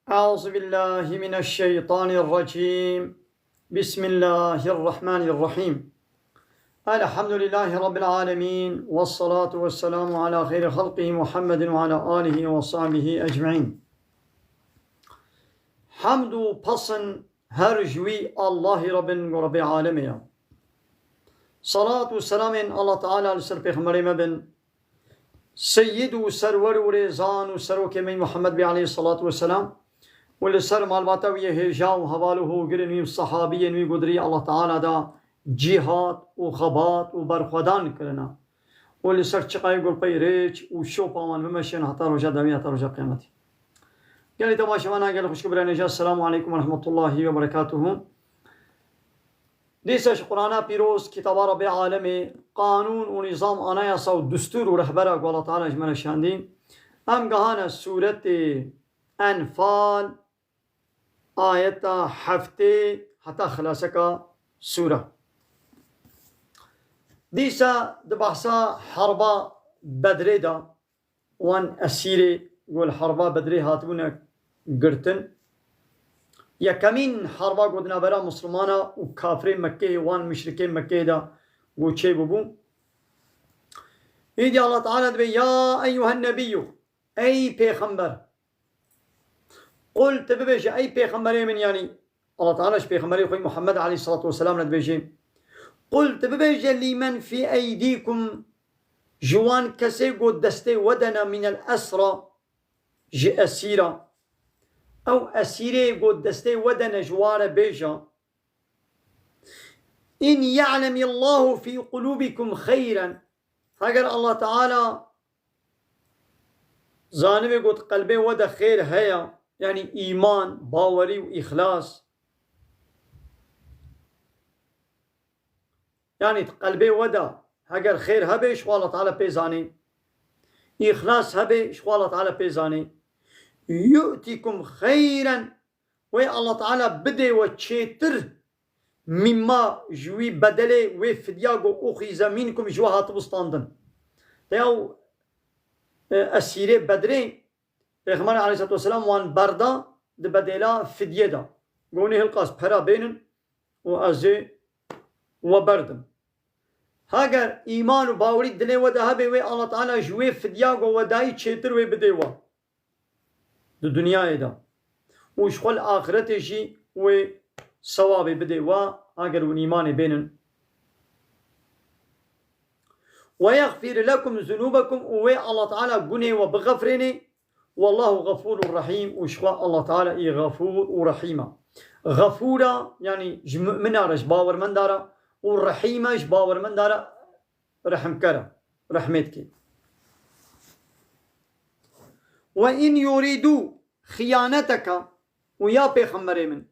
أعوذ بالله من الشيطان الرجيم. بسم الله الرحمن الرحيم. الحمد لله رب العالمين، والصلاة والسلام على خير خلقه محمد وعلى آله وصحبه أجمعين. حمد pasın her jüvi Allahi Rabbin ve Rabbi alemiye. Salatu selamin Allah Teala aleyhi Peygamberime ben Seyyidu server ve rezanu serokemi Muhammed Bey aleyhi salatu vesselam. ولسر معلوماتا وی هجا و حوالو گرنوی صحابی نوی گدری الله تعالی دا جهاد و خبات و برخودان کرنا ولسر چقای گل پی ریچ و شو پامان بمشین حتی رجا دمی حتی رجا قیامتی. گلی تماشاوانا گلی خوشک برانجا. السلام علیکم و رحمت الله و برکاته. دیسش قرآن پیروز کتاب رب عالم قانون و نظام آنایاسا و دستور و رهبره و الله تعالی اجمل شاندین. ام گهان سورت انفال آیت هفته حتی خلاصه کا سوره دیسا دبحثا حربا بدره دا وان اسیره والحربا بدره هاتبونا گرتن یکمین حربا گودنا برا مسلمانا و کافر مکه وان مشرکین مکه دا گوچه ببو ایدی الله تعالی دبی یا ایوها النبیو ای پیغمبر قلت ببيجي أي بيغمبري من يعني الله تعالى بيغمبري خوي محمد عليه الصلاة والسلام ندبيجي قلت ببيجي لمن في أيديكم جوان كسي قد دستي ودنا من الأسرى جي أسيرة أو أسيري قد دستي ودنا جوار بيجا إن يعلم الله في قلوبكم خيرا فقال الله تعالى زانبي قد قلبي ودا خير هيا يعني إيمان باوري وإخلاص يعني قلبي ودا هاگر خير هبه شو الله تعالى بيزاني إخلاص هبه شو الله تعالى بيزاني يؤتكم خيرا وي الله تعالى بدي وتشيتر مما جوي بدلي وفدياغو أخيز منكم جوهات بستاندن تيو أسيري بدري پیغمبر علیه الصلاة والسلام وان بردا ده بدلا فدیه دا گونه هلقاس پرا بینن و ازه و بردم هاگر ایمان و باوری دنه و ده هبه و الله تعالی جوه فدیا گو و دایی چیتر و بده و ده دنیای دا و شخل آخرت جی و ثواب بده و هاگر و ایمان بینن و یغفر لکم ذنوبکم و الله تعالی گونه و بغفرینه والله غفور رحيم وشخوا الله تعالى غفور ورحيمة. غفورة يعني مؤمنة رش باور من دارا ورحيمة رش باور من دارا رحم كرا رحمتك. وإن يريدوا خيانتك ويا بيخمري من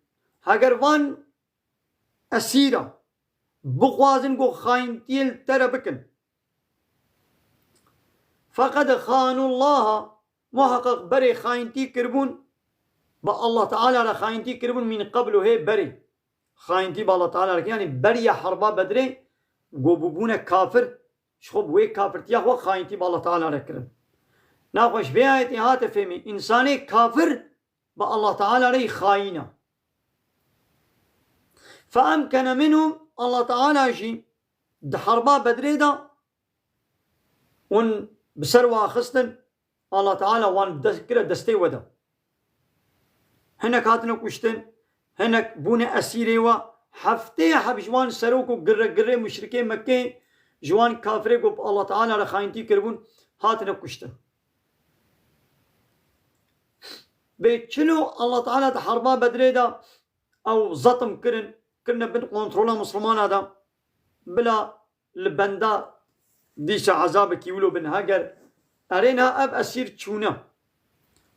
هاگر وان أسيرة بقوازن قو خاين تيل تربكن فقد خانوا الله محقق بري خاينتي كربون با الله تعالى را خاينتي كربون من قبل هي بري خاينتي با الله تعالى يعني بري حربا بدري قوبوبون كافر شخوب وي كافر تياخو خاينتي با الله تعالى را كرن ناقش بيايتي هات فهمي انساني كافر با الله تعالى را خاينة فأمكن منهم الله تعالى جي ده حربا بدري دا ون بسروا خستن الله تعالى وان كده دستي ودا هناك هاتنا كشتن هناك بونا أسيري و حفتي حب جوان سروكو قرر مشركين مكة جوان كافري قب الله تعالى رخاينتي كربون هاتنا كشتن بيتشلو الله تعالى تحربا بدري دا أو زطم كرنا بنت كنترولا مسلمان هذا بلا لبندا ديش عذابك يولو بن هاجر أرينا أب أسير تشونا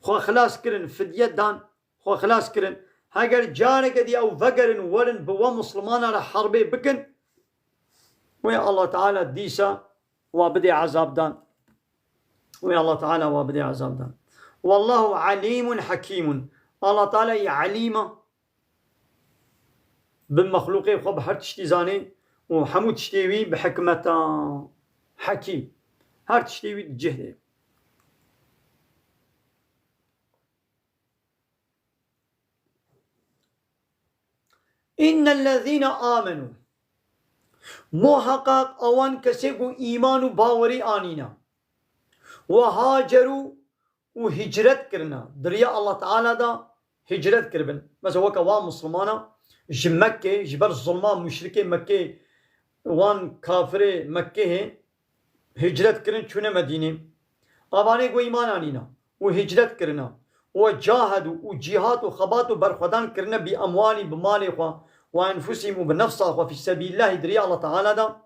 خو خلاص كرن فدية دان خو خلاص كرن هاگر جارك دي أو فقرن ورن بوا مسلمان على حربي بكن ويا الله تعالى ديسا وابدي عذاب دان ويا الله تعالى وابدي عذاب دان والله عليم حكيم الله تعالى عليم بالمخلوقين خو بحر تشتي زاني وحمود تشتيوي بحكمة حكيم هر تشتيوي جهده إن الذين آمنوا محقق أوان كسيقو إيمان باوري آنينا وهاجروا وهجرت كرنا دريا الله تعالى دا هجرت كربن مثلا وكا وان مسلمانا مكة جبر الظلمان مشركي مكة وان كافر مكة هجرت كرن چونه مدينة آبانه کو ایمان آنینا وهجرت كرنا وجاهدوا وجهاد وخبات برخدان كرنا بأموالي بمالي وأنفسهم وبنفسهم في سبيل الله دريا الله تعالى دا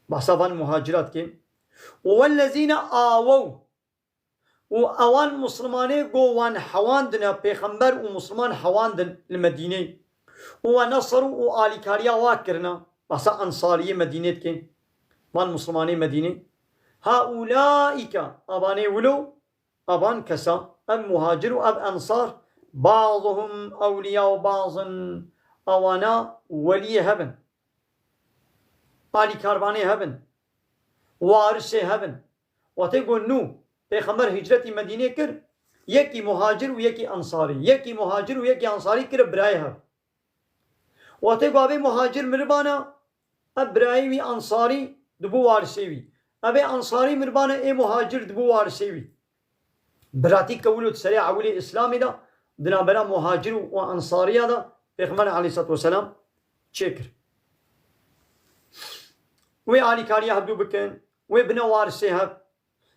بحسابان مهاجرات كي والذين آووا وأوان مسلماني قو وان حواندنا بيخمبر ومسلمان حواندن المدينة ونصروا وآلي كاريا واكرنا بحسا أنصارية مدينة كي وان مسلماني مدينة هؤلاء أباني ولو أبان كسا أم مهاجر أم أنصار بعضهم أولياء بعض أوانا ولي هبن آلي كارباني هبن وارثي هبن وتقول نو پیغمبر هجرت مدینه کر یکی مهاجر و یکی انصاری یکی مهاجر و یکی انصاری کر برای هب وقتی گوابه مهاجر مربانا اب برای وی انصاری دبو وارسی وی ابه انصاری مربانا ای مهاجر دبو وارسی وی براتی قولو تسریع اولی اسلامی دا دنا برا مهاجر و انصاری دا پیغمبر علیه الصلاة والسلام چکر وی آلی کاری هب دو بکن وی بنا وارسی هب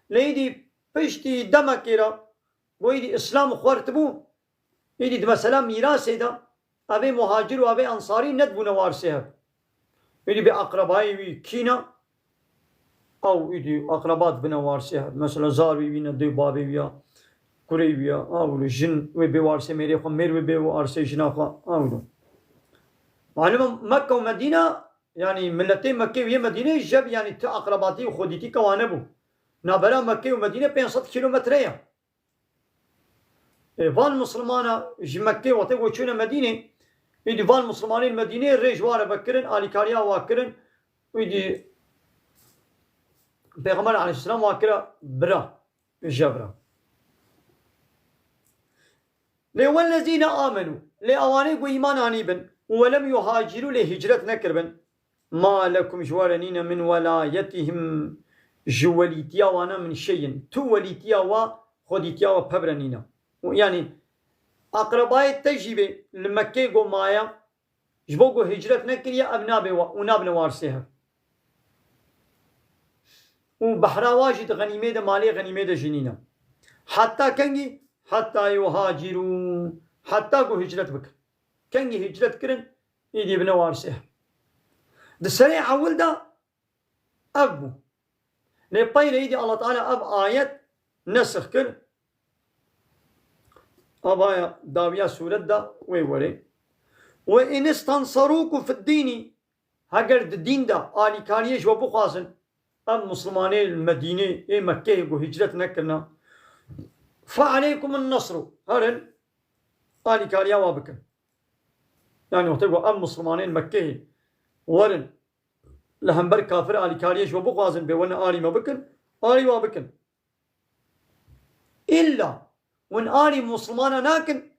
لیدی پشتی دمکی را ویدی اسلام خورت بو ایدی مثلا میراسی دا اوه مهاجر و اوه انصاری ند بو نوارسی هب ایدی به اقربایی وی کینا او ایدی اقربات بنوارسی هب مثلا زاروی وی ندوی بابی ویا کوری ویا او جن وی بوارسی میری خو میر وی بوارسی جنا خو او معلومه مکه و مدینه يعني ملتين مكة وهي مدينة جب يعني أقرباتي وخديتي كوانبو نابرا مكة ومدينة 500 كيلومتر هي فان مسلمانا مكة وتقو تشونا مدينة يدي فان مسلمانين المدينة رجوار بكرن آلي كاريا واكرن ويدي پیغمبر عليه السلام واكرا برا جبرا والذين آمنوا لأواني قو إيمان آنيبن ولم يهاجروا لهجرة نكربن ما لكم جوارنين من ولايتهم جواليتيا وانا من شيء تو وليتيا وخديتيا وببرنينا يعني أقرباء التجيبة لمكة قو مايا جبوكو هجرة نكريا أبنابي ونابن وارسيها وبحرا واجد غنيمة مالي غنيمة جنينة حتى كنجي حتى يهاجروا حتى قو هجرة بك كنجي هجرة كرن يدي ابن وارسيها ده سريع أول ده أبو لباين يدي الله تعالى أب آيات نسخ كر أبايا داويا سورة ده ويوري وإن استنصروكم في الدين هجر الدين ده آلي كاريش وبخازن أب مسلماني المدينة إيه مكة وهجرة نكرنا فعليكم النصر هرن آلي كاريا وابكن يعني وتقول أب مسلماني مكة ورن لهمبر كافر آلي كاريش وبخازن بوانا آلي ما بكن آلي وابكن إلا وإن آلي مسلمانا ناكن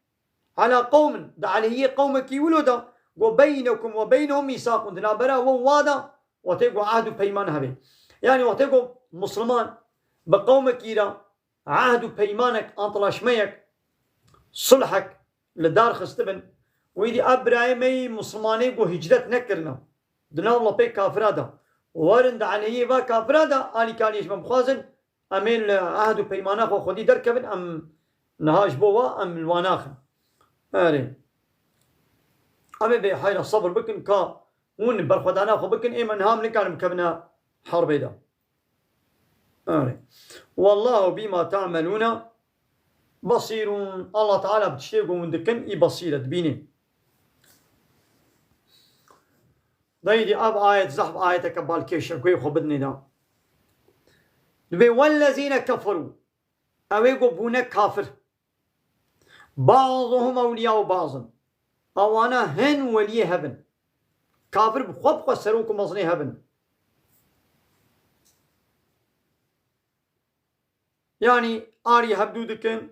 على قوم دا على هي قومك ولودا وبينكم وبينهم ميثاق دنابرا ووادا وتقوا عهد بيمان هبي يعني وتقوا مسلمان بقومك إيرا عهد بيمانك أنطلاشميك صلحك لدار خستبن ويدي أبراهيمي مسلماني قو هجرت نكرنا دنا الله بيك كافرادا ورند على هي با كافرادا آلي كاريش مبخازن أمين عهد بيمانك وخدي دركبن أم نهاج بوا أم الواناخن أري أمي بحير الصبر بكن كا ون برخدانا خو بكن إيمان هام لكان مكبنا حرب دا أري والله بما تعملون بصير الله تعالى بتشتيقوا من دكن إي بصيرة بيني دايدي أب آية زحب آية كبال كيشر كوي خو بدني دا والذين كفروا أويقوا بونك كافر بعضهم أولياء بعض أوانا هن ولي هبن كافر بخوب خسروكم مصني هبن يعني آري هبدو دكن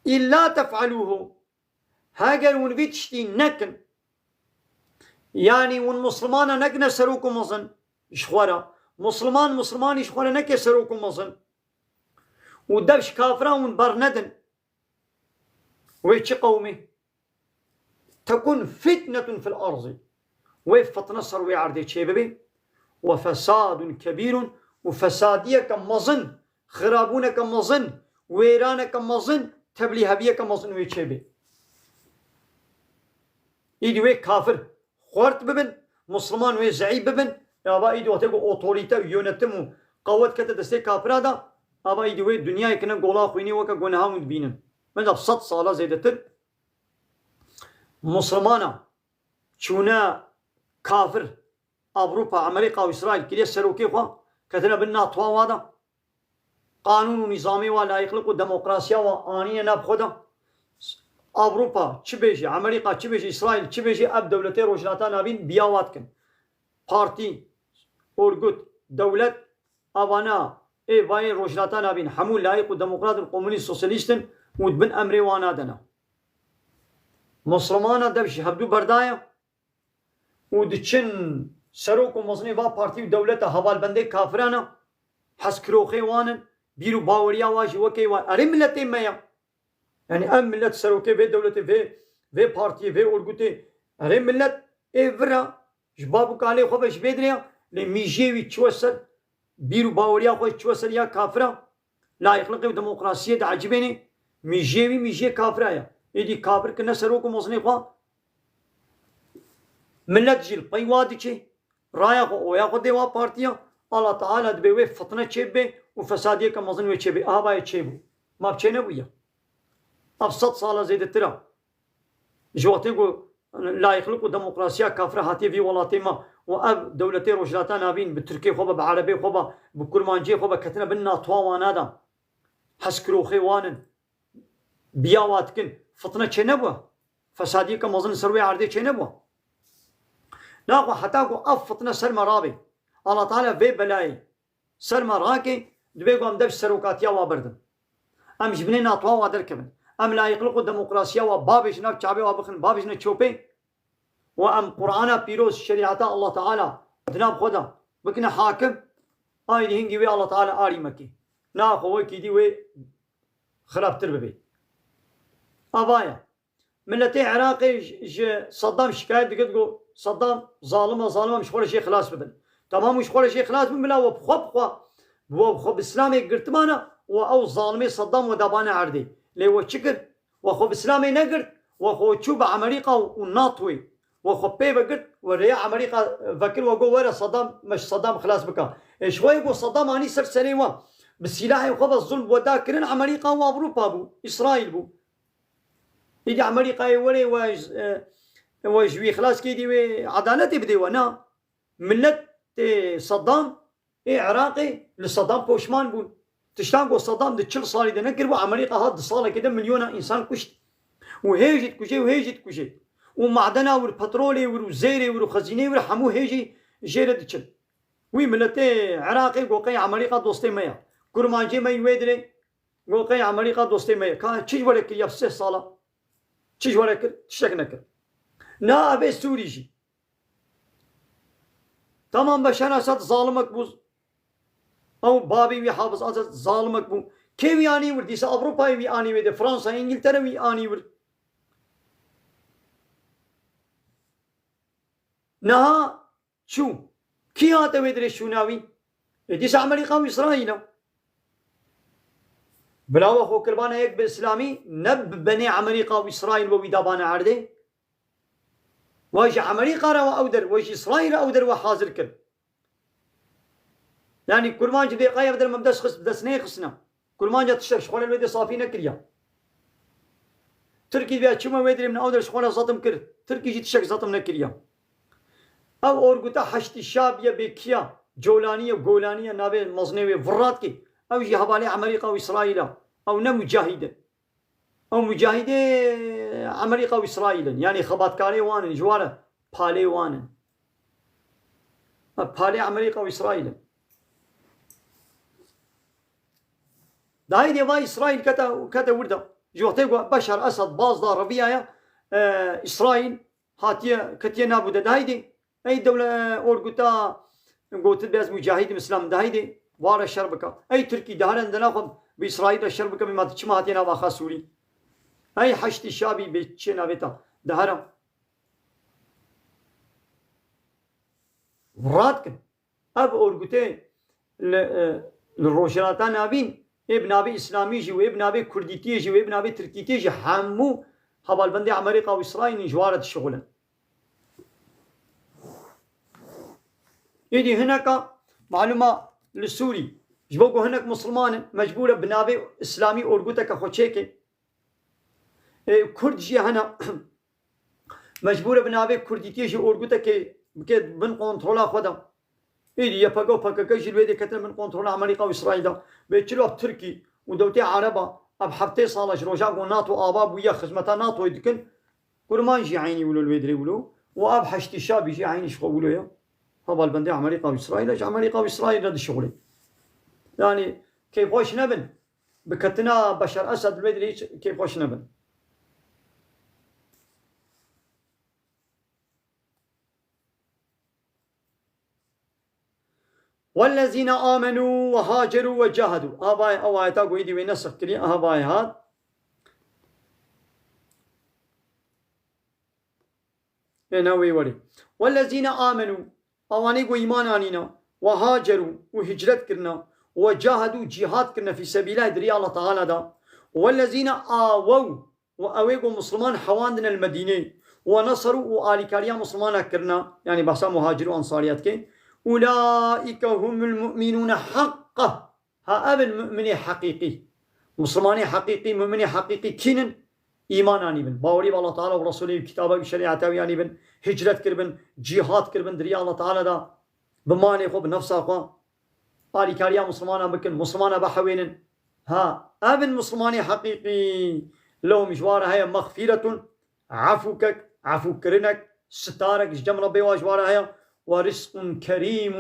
إلا تفعلوه هاجر ونفيتشتي نكن يعني والمسلمان نكنا سروكم مظن شخورا مسلمان شخورا نكي سروكم مظن ودبش كافران ونبرندن ويتش قومي تكون فتنة في الأرض وفتنصر ويعرضي شيببي وفساد كبير وفسادية كمظن خرابون كمظن ويران كمظن تبلي هبية كمظن ويتشيبي إيدي وي كافر خورت ببن مسلمان وي زعيب ببن أبا إيدي واتيكو أوتوريتا يونتمو قوات كتا دستي كافر هذا أبا إيدي وي دنيا يكنا قولا خويني وكا قونها مدبينن من جاب 100 صالة زيدتر مسلمانا چونا كافر أوروبا أمريكا وإسرائيل كلية سروكي خوا كتنا بنا طوا هذا قانون ونظامي ولا يخلقوا ديمقراطية وآنية نبخدا أوروبا چبيجي أمريكا چبيجي إسرائيل چبيجي أب دولتي روشناتا نابين بياوات كن بارتي أورغوت دولت أبانا إيه باين روشناتا نابين حمول لايق وديمقراط الكومونيست سوسياليستن ودبن أمري وانا دنا مسلمانا دبش هبدو بردايا ودچن سروك ومزني با بارتي ودولت هوال بندي كافرانا حسكروخي وانن بيرو باوريا واجي وكي وان أري ملتي ميا يعني أم ملت سروكي في دولتي في بارتي في أورغوتي أري ملت إفرا جبابو كالي خوبش بيدريا لميجيوي تشوسل بيرو باوريا خوش تشوسل يا كافرا لا يخلقي ديمقراطية عجبيني ميجي كافرايا إيدي كافر كنا سروك ومزني خوا ملت جيل بيوادي شي رايا خو ويا خو ديوا بارتيا الله تعالى دبي فتنة تشبه وفسادية كمزن وتشبه أبا يتشبه ما بتشينا ويا أبسط صالة زيد ترى جواتيكو لا يخلقوا ديمقراطية كافرة هاتي في ولاتيما وأب دولتي روجلاتان نابين بالتركي خوبا بعربي خوبا بكرمانجي خوبا كتنا بنا طوا نادا حسكرو خيوانن بياوات كن فتنة تشنبوا فسادية كمزن سروي عردي تشنبوا ناقو حتاكو أف فتنة سلمى رابي الله تعالى في بلاي سلمى راكي دبيقو أم دبش سروكاتيا وابردن أم جبنين أطوا وادركبن أم لا يخلقوا ديمقراطية وبابش ناب شعبي وابخن بابش نتشوبي وأم قرآن بيروز شريعة الله تعالى دناب خدا بكنا حاكم آي هنجي وي الله تعالى آري مكي ناقو ويكي دي وي خراب ترببي أبايا ملتي عراقي صدام شكاية تقول صدام ظالمة مش كل شيء خلاص بدن تمام مش كل شيء خلاص من بلا وبخب إسلامي قرت مانا وأو ظالمي صدام ودابانا عردي ليه وشكر وخب إسلامي نقرت وخو تشوب أمريكا والناطوي وخب بيبا قرت وريا أمريكا فكر وقو ورا صدام مش صدام خلاص بكا شوي يقول صدام أني سرسري بالسلاح وخب الظلم وداكرين أمريكا وأوروبا بو إسرائيل بو يجي أمريكا يوري وجوي خلاص كيدي عدالتي بدي وانا ملت صدام عراقي لصدام بوشمان بون تشتاقوا صدام دي تشل صالي دي نكروا أمريكا هاد صالة كده مليون إنسان كشت وهيجت كشي ومعدنا والبترولي والزيري والخزيني والحمو هيجي جيرة دي تشل وي ملت عراقي قوقي أمريكا دوستي ميا كرمانجي ما يويدري قوقي أمريكا دوستي ميا كان تشيج ولك يفسي صالة تشيج ولك تشتك نكر نا أبي سوريجي تمام بشار أسد ظالمك بوز أو بابي وي حافظ أسد ظالمك بو كيف يعني ور ديس أوروبا يعني ود فرنسا إنجلترا يعني ور نها شو كي هاته ودري شو ناوي ديس أمريكا وإسرائيل بلاو أخو كربانا هيك بالإسلامي نب بني أمريكا وإسرائيل وبيدابانا عرضه واجي أمريكا را أودر واجي إسرائيل أودر وحاضر كر يعني كل ما جدي قاية بدل ما بدس بدسني خصنا كل ما جت تشتغل شغل الويد صافينا كريا تركي بيا شو ما ويدري من أودر شغل زاتم كر تركي جت تشتغل زاتم نكريا أو أورجوتا حشت الشاب يا بكيا جولانية وجولانية نابي مزنية فرات كي أو يجي حوالي أمريكا وإسرائيل أو نمجاهدة أو مجاهدة أمريكا وإسرائيل يعني خبات كاري وانن جوارة بالي وانن بالي أمريكا وإسرائيل داي دي باي إسرائيل كتا وردا جوتي بشار أسد باز دار ربيعة إسرائيل هاتيا كتيا نابودة دهيدي أي دولة أورجوتا قلت بيز مجاهد مسلم دهيدي وارا الشربكة أي تركي دهرن دناخم بإسرائيل الشربكة بما تشما هاتيا نابا خاسوري أي حشت الشابي بيتشينا بيتا دهرم وراتكن أب أورجوتين الروشناتان نابين ابن أبي إسلامي جي وابن أبي كرديتي جي وابن أبي تركيتي جي حمو هبال بندي أمريكا وإسرائيل جوارة الشغلة يدي هناك معلومة للسوري جبوكو هناك مسلمان مجبورة بنابي إسلامي أورجوتك خوشيكي كرد جي هنا مجبورة بنابي كرديتي جي أورجوتك بكيت بن كنترولا خدا إيدي يفقو فكك جلويدي كتر من كنترول أمريكا وإسرائيل ده بيتشلو أب تركي ودوتي عربة أب حفتي صالة جروجاق وناتو آباب ويا خزمتا ناتو يدكن كرمان جي عيني ولو الويدري ولو وأب حشتي شابي جي عيني شخو ولو يا هبا البندي أمريكا وإسرائيل ايش أمريكا وإسرائيل هذا الشغل يعني كيف خوش نبن بكتنا بشر أسد الويدري كيف خوش نبن والذين آمنوا وهاجروا وجاهدوا هاي أوايتا قويدي وينسخ كري هاي هاد ينوي ولي والذين آمنوا أواني قو إيمان آنينا وهاجروا وهجرت كرنا وجاهدوا جهاد كرنا في سبيل الله الله تعالى دا والذين آووا وأويقوا مسلمان حواندنا المدينة ونصروا وآلكاريا مسلمان كرنا يعني بحسا مهاجروا أنصاريات كي أولئك هم المؤمنون حقا ها أبن مؤمن حقيقي مسلماني حقيقي مؤمن حقيقي كينن إيماناني بن باوري بالله تعالى ورسوله كتابه وشريعته يعني بن هجرة كربن جهاد كربن دريا الله تعالى دا بماني خو بنفسه خو آلي كاريا مسلمانا بكن مسلمانا بحوينن ها أبن مسلماني حقيقي لو مجوار هيا مغفرة عفوكك عفو كرنك ستارك جمع ربي واجوار هيا ورزق كريم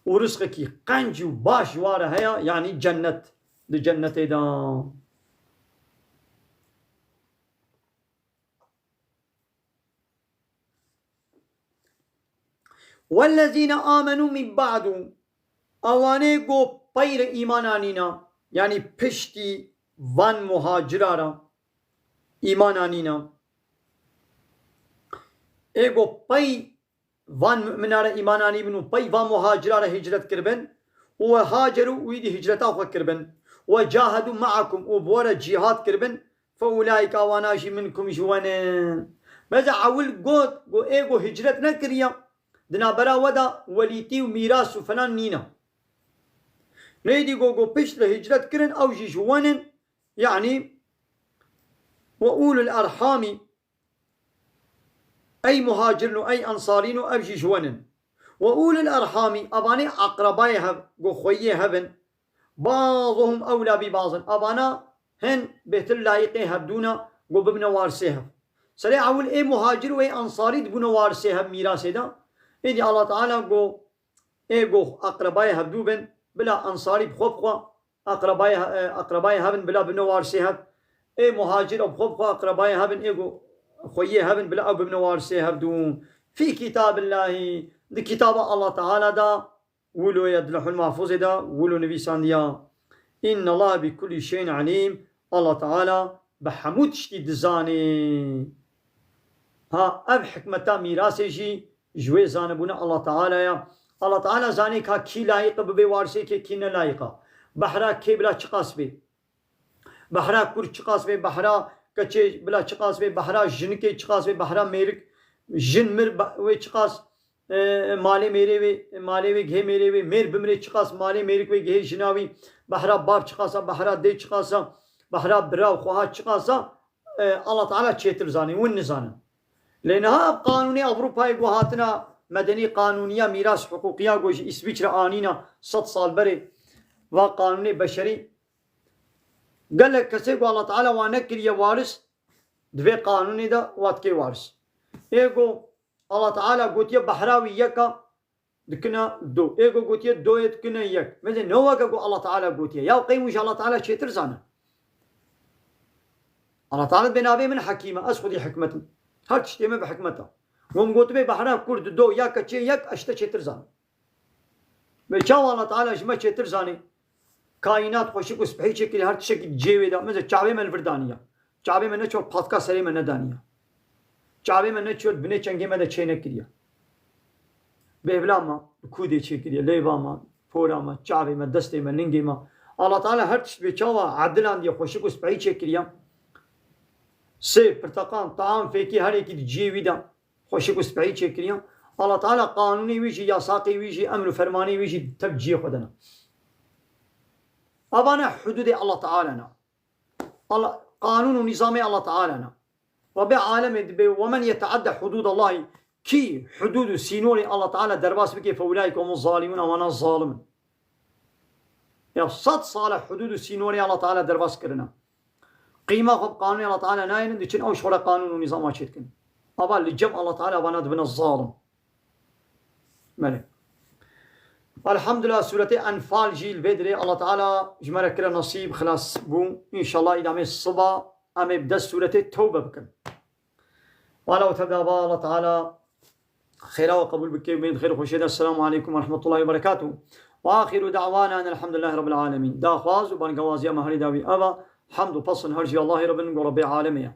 ورزقك قنج باش واره هيا يعني جنة لجنة دا والذين آمنوا من بعد اواني قو بير إيمانانينا يعني پشتي وان مهاجرارا إيمانانينا ايقو بي وان مؤمنارا إيماناني بنو بي وان مهاجرارا هجرت كربن وهاجروا ويدي هجرتا خو كربن وجاهدوا معكم وبورا جهاد كربن فأولئك واناشي منكم جوانين ماذا عول قو ايقو هجرت نكريا دنا برا ودا وليتي وميراس وفلان نينا نيدي قو بيش لهجرت كرن او جي جوانين يعني وأولو الأرحام أي مهاجرن أي أنصارين أبجي جوانن وأولي الأرحام أباني أقربائها خويه هبن بعضهم أولى ببعض أبانا هن بيت اللايقين هبدونا ببنا وارسيها سريع أول أي مهاجر وأي أنصاري دبنا وارسيها ميراسي دا إني الله تعالى أقربائها هبدوبن بلا أنصاري بخوفخوا أقربائها هبن بلا بنا وارسيها أي مهاجر بخوفخوا أقربائها هبن خويه هبن بلا أبو بنوارسي هبدون في كتاب الله دي كتاب الله تعالى دا ولو يدلح المحفوظ دا ولو نبي سانديا إن الله بكل شيء عليم الله تعالى بحمود شتي دزاني ها أب حكمتا ميراسي جي جوي زانبونا الله تعالى يا الله تعالى زاني كا كي لايق ببي وارسي كي نلايقا بحرا كي بلا چقاس بي بحرا كور چقاس بي بحرا كچه بلا چقاس بي بحرا جن کے چقاس بي بحرا میرک جن مر وي چقاس مالي ميري وي مالي وي گه ميري وي مير بمري چقاس مالي ميرك وي گه جناوي بحرا باب چقاسا بحرا دي چقاسا بحرا برا خوها چقاسا الله تعالى چيتر زاني ون زانن لانها قانوني اوروبا گوهاتنا مدني قانونيه ميراث حقوقيه گوش اسويچرا انينا 100 سال بري و قانوني بشري قال لك كسيقو الله تعالى وانكر يا وارث دوي قانوني دا واتكي وارث ايقو الله تعالى قلت يا بحراوي يكا دكنا دو ايقو قلت يا دو يتكنا يك مثل نوكا قو الله تعالى قلت يا قيموش الله تعالى شيتر زانا الله تعالى بنابي من حكيمة أسخدي حكمة هر تشتي ما بحكمتها وهم قلت بي بحرا كرد دو ياك تشي ياك اشتا تشي ترزان بيشاو الله تعالى جمع تشي ترزاني كائنات خوشك وسبحي شكل هر شكل جيوي دا مثل چاوي من الفردانية چاوي من نچور پاتكا سري من ندانية چاوي من نچور بني چنگي من دا چي نكريا بهبلا ما كودي چي كريا ليبا ما فورا ما چاوي ما دستي ما ننگي ما الله تعالى هر تشت بيچاوا عدلان دي خوشك وسبحي شكل سي برتقان طعام فيكي هر اكي جيوي دا خوشك وسبحي شكل الله تعالى قانوني ويجي ياساقي ويجي امر فرماني ويجي تبجي خدنا أبانا حدود الله تعالى الله قانون ونظام الله تعالى رب عالم ومن يتعدى حدود الله كي حدود سينوري الله تعالى درباس بكي فأولئك هم الظالمون وأنا الظالم يا صد صالح حدود سينوري الله تعالى درباس كرنا قيمة خب قانون الله تعالى ناين دي أو شغل قانون ونظام ما شيتكن أبا اللي جمع الله تعالى أبانا دبنا الظالم ملك الحمد لله سورة أنفال جيل بدري الله تعالى جمع كرا نصيب خلاص بو إن شاء الله إذا الصبا أم يبدأ سورة التوبة بكم ولو تبدأ الله تعالى خيرا وقبول بك بين خير وخشيدة. السلام عليكم ورحمة الله وبركاته وآخر دعوانا أن الحمد لله رب العالمين دا خواز وبان قوازي أما هري داوي أبا حمد وفصل هرجي الله رب العالمين